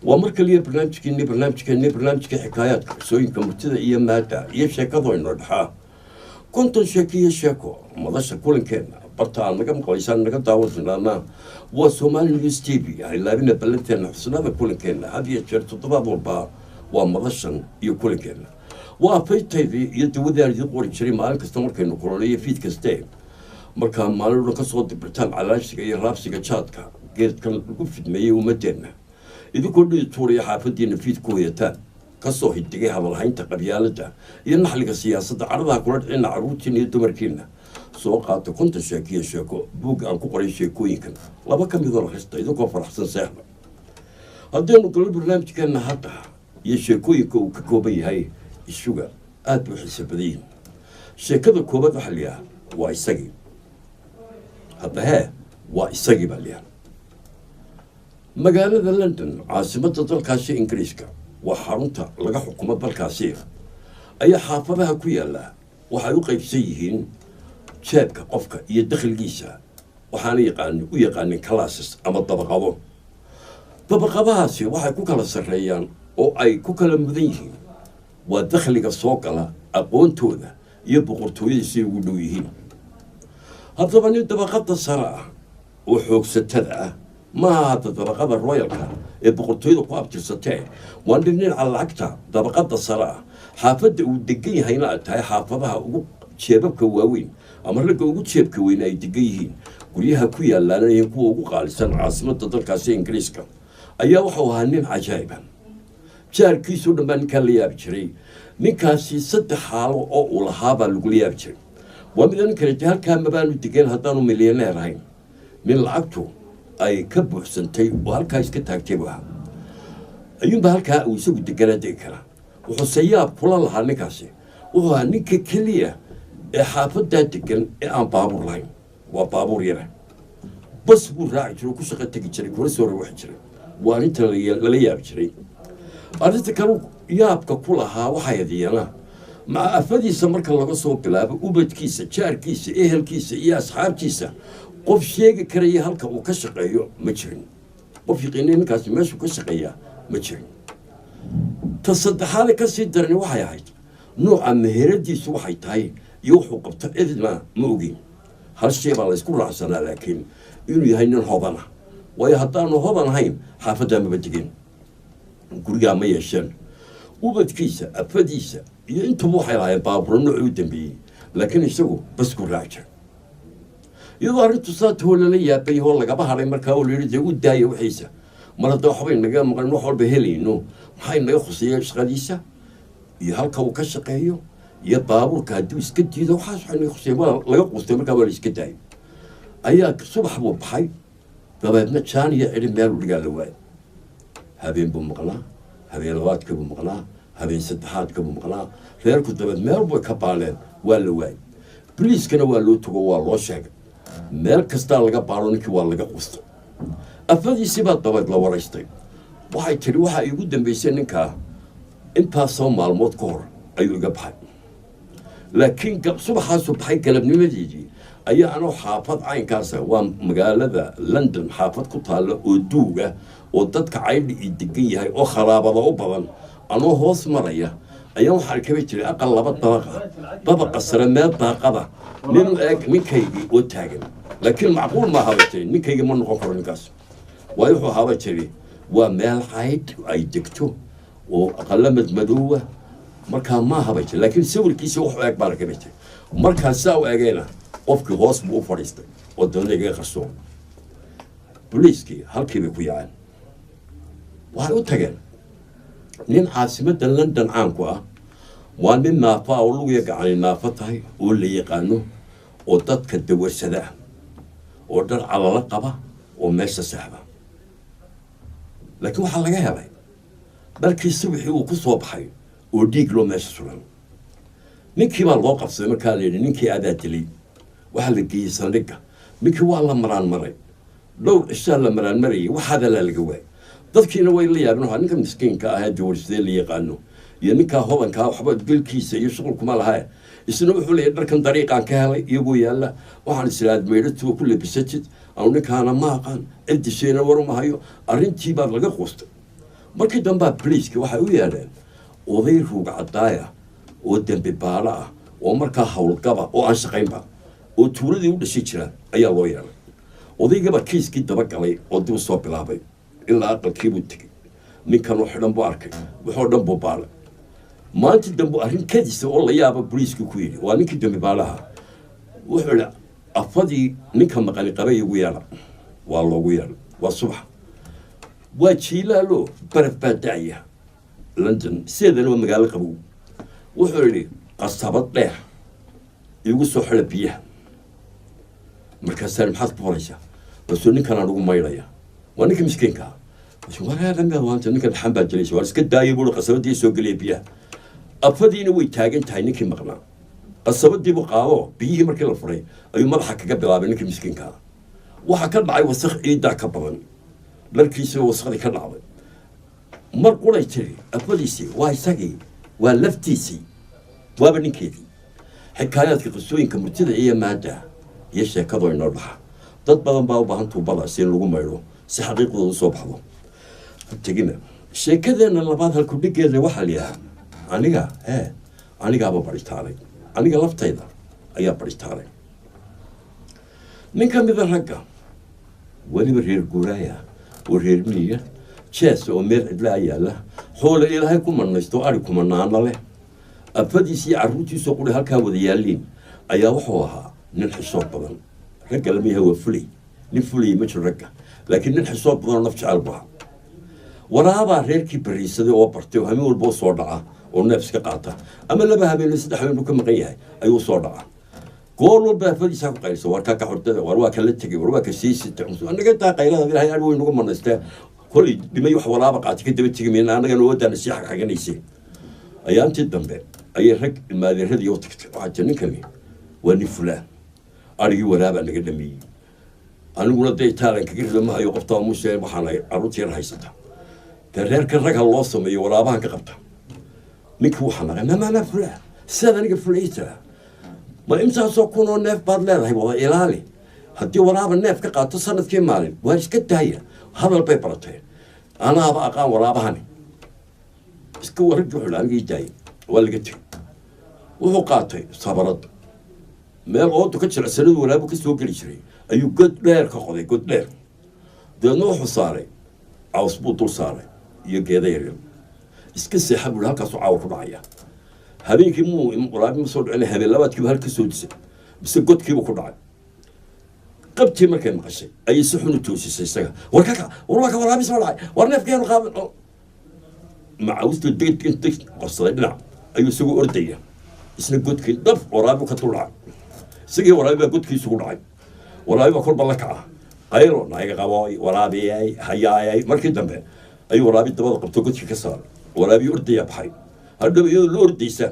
ومركل لي برنامجك حكايات سوين كمبتدا إيا مادة إيا شاكادو إنو دحا كنت شاكية شاكو مضاش كولن كان برطان نقم قويسان نقم داوز لنا وسومالي نيوز تيفي يعني لابين بلنتين حسنا هذا كولن كان هذه يشرت الضباب والبا ومضاشن يكولن كان وفيت تيفي يدو ذا يقول شري مالك كستمر كانوا كولونية فيت كستين مركا مالو نقصود برتان علاش كي رابسي كشاتكا قلت كان قفت مي ومدينة إذا كل توري حافظين فيت كويتان كسو هيدقي هذا الحين تقبيالته ينحلق السياسة عرضها كلها إن عروتين يدمركينا سوقات كنت شاكية شاكو بوق أنكو قري شاكو يمكن لابا كم يضر حستا إذا كان فرح سنساحنا هدين كل برنامج كان حتى يشاكو يكو كوبي هاي الشوغا آدو حسابدين شاكذا كوبا حليها وايساقي هذا ها وايساقي باليان magaalada London caasimada dalkaasi Ingiriiska وحرمتها laga xukumo dalkaasi ayaa xaafadaha ku yaala waxay u qaybsan yihiin jeebka qofka iyo dakhligiisa waxaana u yaqaanin classes ama dabaqado dabaqadahaasi waxay ku kala sareeyaan oo ay ku kala mudan yihiin waa dakhliga soo gala aqoontooda iyo boqortooyadiisa ugu dhow yihiin haddaba nin dabaqada sare ah oo xoogsatada ah ما هذا طبقات الرويال كان بقرطويد قاب ترسته واندنين على العكتا طبقات الصراع حافظ ودقي هنا تاي حافظها شباب كواوين أمر لك وجود شباب كوين أي دقيهين قوليها كويا لأن يكون وقال سنة عاصمة الكاسين إنجليزكا أيها وحوهانين عجائبا شار كيسو لمن كان ليابشري نكاسي صد حال أو لهابا لقليابشري ومن كانت هالكان مبانو دقين هدانو مليونير هين من العكتو أي كبر سنتي وهالكايس كتاكتبها أيوم بهالكا ويسوي الدجالة ديكرا وحسياب كل الله هالنكاسي وهو هالنك كلية حافظ ده دجال عن بابور لاين وبابور يره بس براعي تلو كل شغل تجي كل سوري واحد شري وأنت اللي يابشري أنت كانوا يابك كلها وحيدي أنا مع أفادي سمرك الله قصوا كلاب وبد كيسة شار كيسة إهل كيسة يا أصحاب كيسة qof sheegi karaya halka uu ka shaqeeyo ma jirin qof yaqaanay ninkaas meesha ka shaqeeya ma jirin tasaddaxaad ka sii darni waxay ahayd nooca meheradiisu waxay tahay iyo wuxuu qabta idma ma ogin hal shay baa la isku raacsanaa laakiin inuu yahay nin hodana way haddaanu hodan ahayn xaafadda ma badigin guriga ma yeeshan ubadkiisa afadiisa iyo intuba waxay lahaayeen baabuur nooc u dambeeyay laakiin isagu bas ku raacay يظهر التصاد هو اللي يبي هو اللي جابها على مركها واللي يريد يقول داية وحيسة مرة ده حبين نجا مقال نروح بهلي إنه هاي ما يخص يشغليسة يهلك وكشقيه يبابور كادو يسكت يده وحاس حين يخص يبغى لا يقص مركها ولا يسكت دايم أياك صبح وبحي فبابنا كان يعلم مال ورجال الواد هذين بمقلا هذين الواد كبمقلا هذين ستحات كبمقلا غير كنت مال بكبالين والواد بليس كانوا والو تقوى الله شاق meel kasta laga baaro ninkii waa laga qusto afadiisi baa dabad la waraystay waxay tiri waxa igu dambeysay ninka intaasoo maalmood ka hor ayuu iga baxay laakiin subaxaas baxay galabnimadeedii ayaa anoo xaafad caynkaas waa magaalada London xaafad ku taalo oo duuga oo dadka caydhi i degan yahay oo kharaabada u badan anoo hoos maraya أيام حركة تري أقل لبض طبقة سر ما طاقة من كيجي وتاجن لكن معقول ما هذا تري من كيجي من غفر الناس ويروح هذا تري ومال حيد أي دكتو وأقل مدوة مركان ما هذا تري لكن سوي كيس وح أكبر كبير مركان ساو أجينا قفك غاص بو فريست ودون يجي خصوم بوليسكي هل كيف يبيعان وهاي تاجن nin caasimada London caan ku ah waa nin naafa oo lagu yaqaan naafa tahay oo la yaqaano oo dadka dawarsada oo dhar calala qaba oo meesha saxba laakiin waxa laga helay dalkii subaxii uu ku soo baxay oo dhiig loo meesha suran ninkii baa loo qabsaday markaa la yidhi ninkii adaa dilay waxa la geeyay saldhigga ninkii waa la maraan maray dhowr isha la maraan maray waxaada la laga waayay dadkiina way la yaabeen ninka miskiinka ah ee joorsday la yaqaano iyo ninka hodanka waxba dilkiisa iyo shaqo kuma lahayn isna wuxuu leeyahay dharkan dariiqaan ka helay iyagoo yaalla waxaan islaad meydhatuba ku labisatid anu ninkaana ma aqaan ciddisheena waruma hayo arrintii baad laga quustay markii dambaa boliiska waxay u yeedheen oday ruuga caddaaya oo dembi baalo ah oo markaa howlgaba oo aan shaqaynba oo tuuladii u dhashay jira ayaa loo yeelay odaygaba kiiskii dabagalay oo dib u soo bilaabay ilaa aqalkiibuu tegey ninkanoo xidhan buu arkay wuxoo dhan buu baalay maanta dambe arrin kadisa oo la yaaba boliisku ku yidhi waa ninkii dembi baalaha wuxuu idhi afadii ninka maqani qabay igu yeela waa loogu yeelay waa subax waa jiilaalo baraf baa da'aya london sideedana waa magaalo qabow wuxuu yidhi qasabad dheer igu soo xidha biyaha markaasaa maxaad ku falaysaa basuu ninkanaan ugu maydhaya waa ninka miskiinka wareedhameed waanta ninkan dhaxan baa jilaysa waa iska daayay buui qasabadii soo geliya biyaha afadiina way taagan tahay ninkii maqnaa qasabadiibuu qaabo biyihii markii la furay ayuu madaxa kaga bilaabay ninkii miskiinkaa waxaa ka dhacay wasakh ciiddaa ka badan dharkiisiba wasakhdii ka dhacday mar quray tiri afadiisii waa isagii waa laftiisii waaba ninkeedii xikaayaadka qisooyinka murtida iyo maadda iyo sheekadoo inoo dhaxa dad badan baa u baahan tuubada si in lagu maydho si xaqiiqdooda u soo baxdo tegina sheekadeenna labaad halkudhigeeda waxaa la yidhaha anigaaba baritaalay aniga laftayda ayaa baritaalay nin ka mida ragga weliba reer guuraaya oo reer miyiga jees oo meel cidlaa yaalla xoole ilaahay ku manaysto ari kumanaana leh afadiis iyo carruurtiisoo quri halkaa wada yaalliin ayaa wuxuu ahaa nin xishood badan ragga lama yaha waa fulay nin fulayay ma jiro ragga laakiin nin xishood badanoo naf jecel bu ahaa waraabaa reerkii bariisaday oo bartay oo habeen walba u soo dhaca oo neef iska qaata ama laba habeen saddex habeen buu ka maqan yahay ayuu soo dhaca goor walba afadiisaa ku qaylisa war kaa ka xordada war waa kala tegay war waa ka sii sita anaga taa qaylada ilaahay ar way nagu manaystaa kolay dhimay wax walaaba qaatay ka daba tegi mayna annagana wadaana sii xagxaganaysay ayaantii dambe ayay rag ilmaadeeradii u tagtay waxaa jir ninkani waa nin fulaan arigii waraabaa naga dhameeyey aniguna dee taalan kaga rida ma hayo qoftaa mushe waxaan carruurtii yar haysata dee reerka rag ha loo sameeyo waraabahan ka qabta ninkii waxaa naqay mamaama fulaan sidaad aniga fulayta ma intaasoo kunoo neef baad leedahay wada ilaali haddii waraaba neef ka qaato sanadkii maalin waa iska daaya hadal bay baratee anaaba aqaan waraabahani iska waragii wuxuu anigii daayay waa laga tegey wuxuu qaatay sabarad meel oodu ka jira sanadu waraabu ka soo geli jiray ayuu god dheer ka qoday god dheer deedna wuxuu saaray caws buu dul saaray iyo geeda yaryar iska seexa buui halkaasuu caawa ku dhacaya habeenkii muu waraabi ma soo dhicina habeen labaadkiiba halka soo disay bise godkiibu ku dhacay qabtii markay maqashay ayay si xun u toosisay isaga war kaka war waa ka waraabi soo dhacay war neefkeenu qaaban macawsta degdeg qorsaday dhinac ayuu isagu ordaya isna godkii dab waraabi ka dul dhacay isagii waraabi baa godkii isugu dhacay waraabi baa kolba la kaca qaylo naiga qabooy waraabiyay hayaayay markii dambe ayuu waraabi dabada qabto godkii ka saaray waraabi ordaya baxay hadhow iyadoo la ordaysa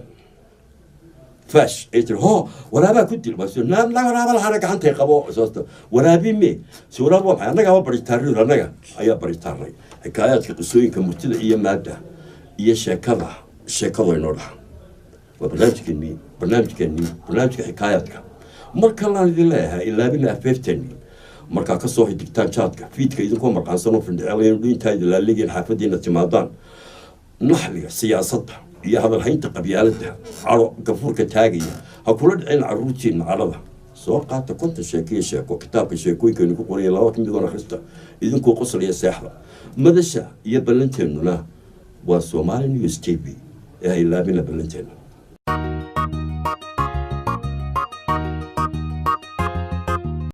faash ay tiri ho waraabaa ku dil bas naam la waraaba lahana gacantay qabo soosto waraabi me si waraab waa maxay annaga waa baritaarnay annaga ayaa baritaarnay xikaayaadka qisooyinka murtida iyo maadda iyo sheekado inoo dhaxa waa barnaamijka xikaayaadka marka laan idin leeyahay ilaabina afeeftani markaa ka soo hidigtaan jaadka fiidka idinkoo marqaansanoo findhicelayn dhiintaada laaligeen xaafadiina timaadaan naxliga siyaasadda iyo hadalhaynta qabyaaladda caro gafuurka taagaya ha kula dhicin carruurtiinna carada soo qaata konton sheekiyo sheeko kitaabka sheekooyinkaynu ku qoraya laba ka midoon akhrista idinkoo qosol iyo seexda madasha iyo ballanteennuna waa Somali News TV ee ay laabina ballanteena